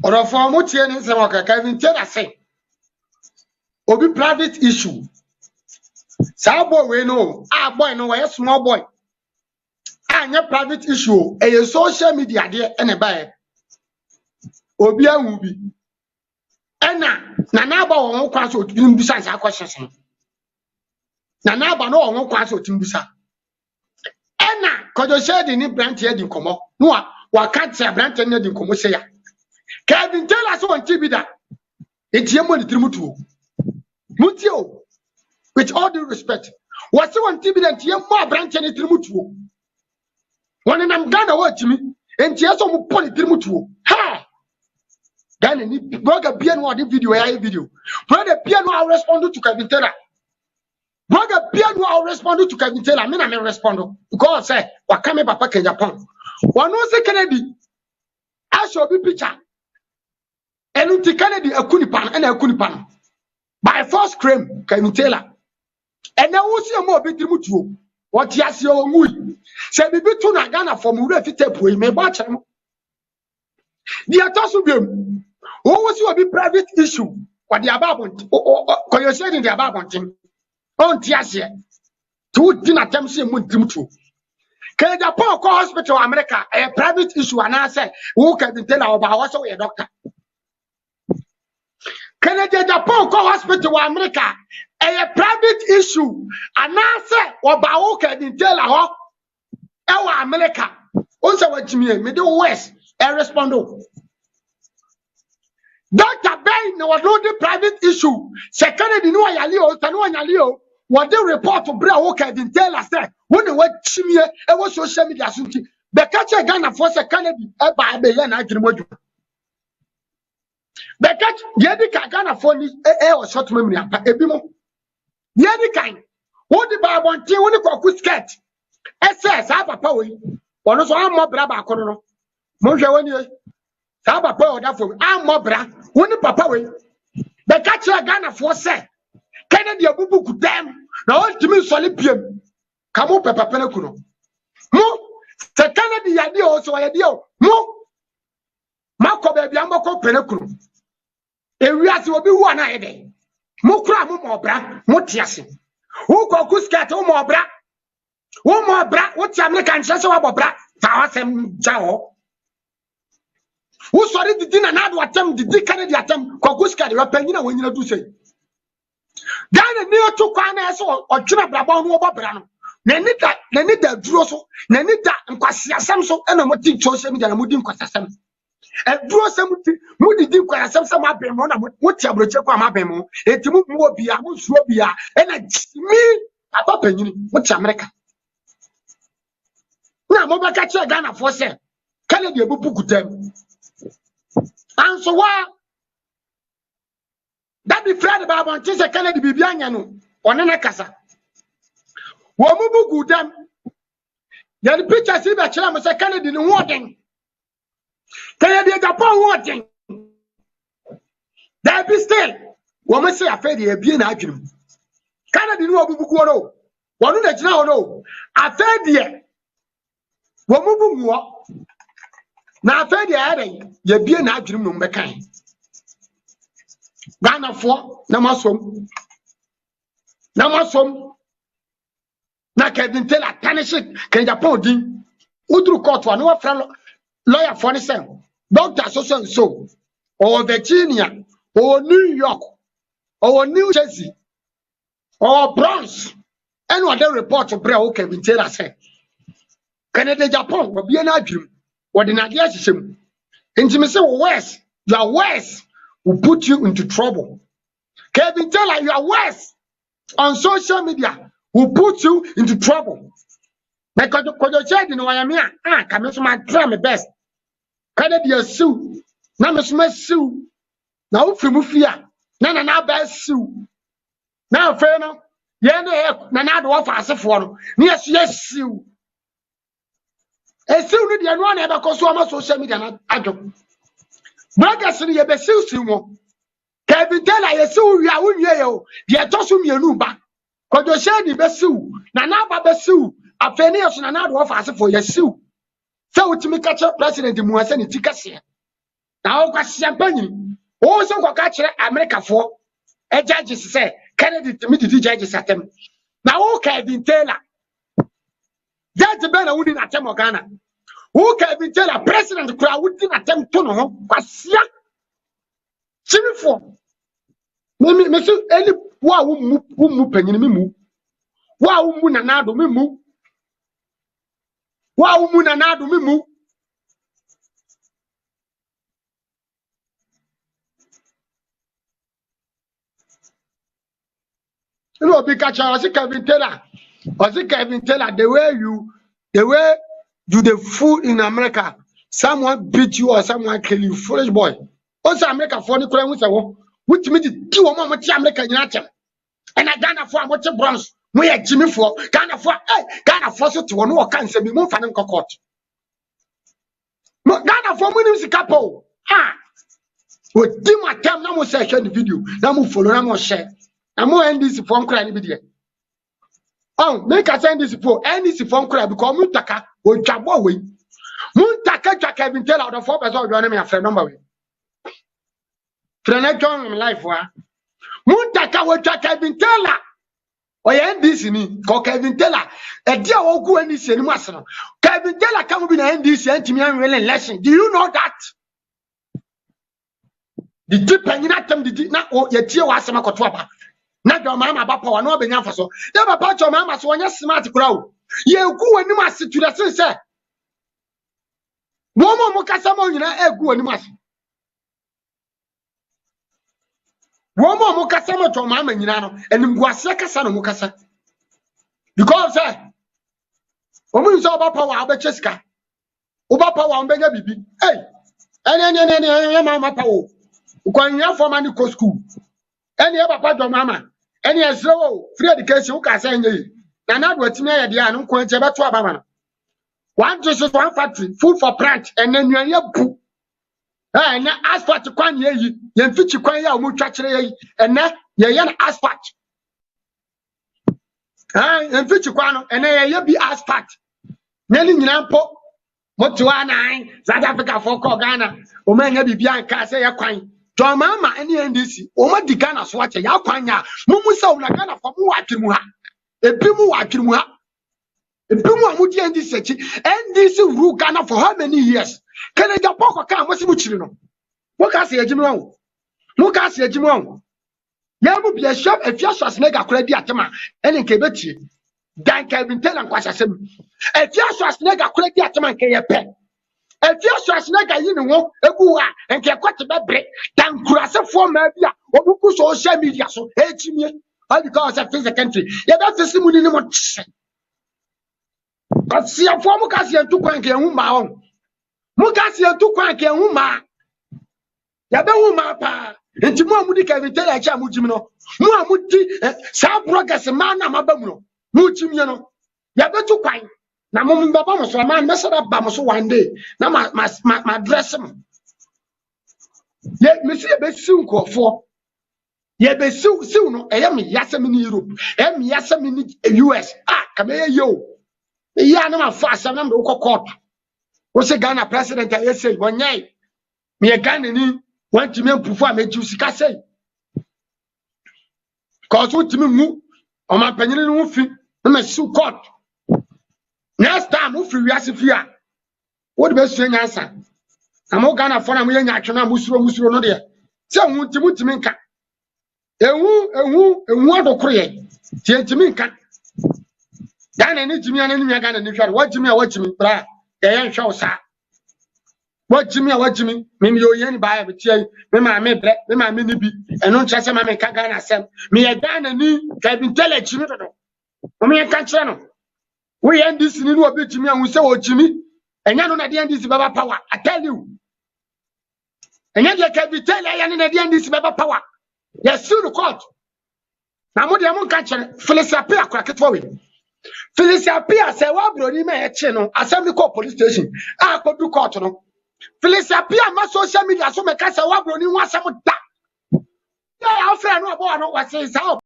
Or for Mutia in Samaka, Kevin Taylor say, Obi private issue. Sabo we know, boy, no, a small boy. And your private issue, a social media there and a buy. Obia will be. Ena, Nanaba won't cross out besides our questions. Nanaba no won't cross out Timbusa. Ena, because you said in brand here in Como. No, what can't say a brand in Como say. Kevin tell us on TV that it's your money to Mutio, with all due respect. What's on TV that you more branch in Trimutu? When I'm gonna watch me, and yes, I'm pulling Trimutu. Ha! Then any brother piano video. Brother piano I'll respond to Kevin Taylor. Brother piano I'll respond to Kevin Taylor. I mean I'm a responder. Because say what come back in Japan. One no say Kennedy. I shall be picture. And until Kennedy a kunipan and a kunipan. By first cream Kevin Taylor. And now we see a more bit mutual. What yes your mood. Say be to Nagana for Mure Fitep we may watch him. The Atosubium. Who was you a big private issue? What the ababont? Or you said in the ababont? On Tiasia. Two dinner attempts him with Timutu. Can the poor hospital America a private issue and I say, who can tell our about also a doctor? Can the poor hospital America a private issue and I say, or about can tell our America? Also, what you mean, Middle West, a respondent. Dr. Bain was not the private issue. Second, the Noyalio, what they report to Bra Walker didn't tell us that when they were chimney, it was social media. The catcher Ghana for second by Bayan Agimoju. The catch Yadika Ghana for a short memory. Ebimo Yadikan, what the Bible tea when you could sketch. SS, have a power. One of our more braba corono. Monja Saba power that for I'm more bra. When the papa way, the catcher Ghana for say, Kennedy a bubu could damn. Now ultimate solipium. Come up, Papa Penacuno. Mo, the Kennedy idea also idea. Mo, Marco baby, I'm a Penacuno. A reas will be one idea. Mo cram more bra, Motiasi. Who go Cuscat, more bra? One more bra, what's American Chasso about bra? Tawasem Jao. Who sorry the dinner now attempt the Kennedy attempt Kokuska you are penny when you do say. Then near to Kwana or China Brabon over Brano. Nenita Drosso, Nenita and Quasia Samso and a motive social media and Mudim Quasam. And Drossam Moody Quasam Abemona, what Chabrocha Mabemo, and to move more beer, Musrobia, and I me a papa, what's America. Now, Mobakacha Ghana for say, Kennedy Bukutem. And so what? That be Fred Bible and Tisa Kennedy Bibiano on an Akasa. Wamubu Gudam. The picture see that Chama Kennedy in warning. Kennedy Japan warning. There be still. Woman say a fair being argument. Kennedy no Bukuoro. One that now no. A fair dear. Wamubu Mua. Now, fair the adding, you be an argument no mechanic. Ghana for Namasom. Namasom. Now, can tell a tannish can Japan din. Udru court one, no friend lawyer for the same. Doctor so, or Virginia, or New York, or New Jersey, or Bronx. And what they report to Bra Kevin Taylor say. Canada Japan will be an argument. What in idea system? Intimacy worse, your worse will put you into trouble. Kevin Taylor, your worse on social media will put you into trouble. Because you said in Wyoming, come to my try my best. Can it be a sue? Now, Miss Sue. Now, Fimufia, Nana best sue. Now, Feno, Yana, Nana, offer us a form. Yes, sue. And still need the one ever consume social media. Addo. Brothers in the Sue. Kevin Taylor, you sue, you are win you. The Atosum Yanuba. Because you said the best sue. Nana Babasu. A Fenius and another offer for your sue. So to me catch up President Muasan in Ticasia. Now, Quasiampany, also got catch America for a judges say, Kennedy to meet the judges at them. Now, okay, been Taylor. That's the better wooden at Ghana. Who can be tell a president crowd wouldn't attempt to know? Quasia. Jimmy for. Monsieur, any wow, who penny me. Wow, Munanado me. Wow, Munanado me. You know, because I was Kevin Taylor. Was it Kevin Taylor the way you do the food in America? Someone beat you or someone kill you, foolish boy. Also, America for the crime with a which means you are much American United. And I Ghana for much bronze. We are Jimmy for Ghana for so to one who can say me more fan court. Ghana for winning the couple. Ah, with dim my time, no more section the video, no more follow, no more share. I'm more end this phone cry video. Oh, make us send this for any phone cry because Mutaka will jab away. Muntaka Kevin tell out of 4 percent of your name, a friend number. Friend, I join in life. Muntaka will Kevin Taylor. Or end this in me, call Kevin Taylor. A dear old go and this in Master. Kevin Taylor come in and this and to me really lesson. Do you know that? The deep and not them did not or your dear was some cotwaba. Not your mamma papa no be nyafaso. Never about your mamma so one smart crowd. Ye go and must to the sense. No more Mocasamo in a go and must. One more Mocasamo to mamma in Yano and Guasaka son of Mocasa. Because woman saw about power Abacheska. Oba power on Bega Bibi. Hey, and mamma power. When you for money go school. Any other part of mamma. Any as low free education who can send you. And not what me at the anum quench about 2 abamana. One just 1 factory, food for plant, and then you're poo. And asphalt to quan ye, yen fit you quite out, mutually, and now ye yan asphalt. And fit you quan, and then ye be asphalt. Nelling Nampo, what to 9, South Africa for Ghana, or man be behind Casa Quine. John Mama, any NDC, or what the Ghana swatch a Yaquanya, Mumusa, Ghana for Muakimuha, a Pimu Akimuha. If you want to end this search, and this rule Ghana for how many years? Can I get Poko come? What's much you know? What can I say, Jim? What can I say, Jim? Yamu be a shop if you shall snake a credit at Tama and in Quebec. Dan Kevin tell and Quasasem. If you shall snake a credit at Tama and Kayape. If you shall snake a you a gua and Kakota break, Dan Kurasa for Mabia or Buku social media so hate me. All because I face the country. You have to see money no more. But see a former Cassia to Quanky and Wuma. Mucasia to Quanky and Wuma. Yabuma pa. And tomorrow Mudi can tell a chamujino. Muamuti, South Progress, a man, Amabamuno. Muchimino. Yabetu Quine. Namu Babamos, a man, messed up Bamos one day. Now my dress him. Yet, Monsieur Bessunko for. Ye be soon, I am Yasamini Europe, am Yasamini US. Ah, come here, yo. Ya no fast, I'm not court. What's a Ghana president? I say, one day, me a Ghana want to me perform a juicy cassay. Cause what to me move on my penny movie, I'm a sue court. Next time, move free as if you are. What best thing answer? I'm all Ghana for a million action, Musro, no dear. So, want to make and create. Tientiminka. Dan and Jimmy and enemy again and what Jimmy, bra. The young show, sir. What Jimmy, maybe you're yen by a chair, my mini be, and no chance my Kagana Sam. Me a Dan and me, I've telling Jimmy. Me a can't we end this in a bit Jimmy and we say, oh, Jimmy, and you know at the end this Baba power. I tell you. And yet you can be telling at the end this Baba power. Yes, soon the court. Now, what do you catch? Felicia Pia crack it for me. Felicia Pia say, well, Brody, my channel, Assembly Court Police Station. I could do court. Felicia Pia, my social media, so my cast, well, Brody, wants some of that. Yeah, I'll say, I know what I say.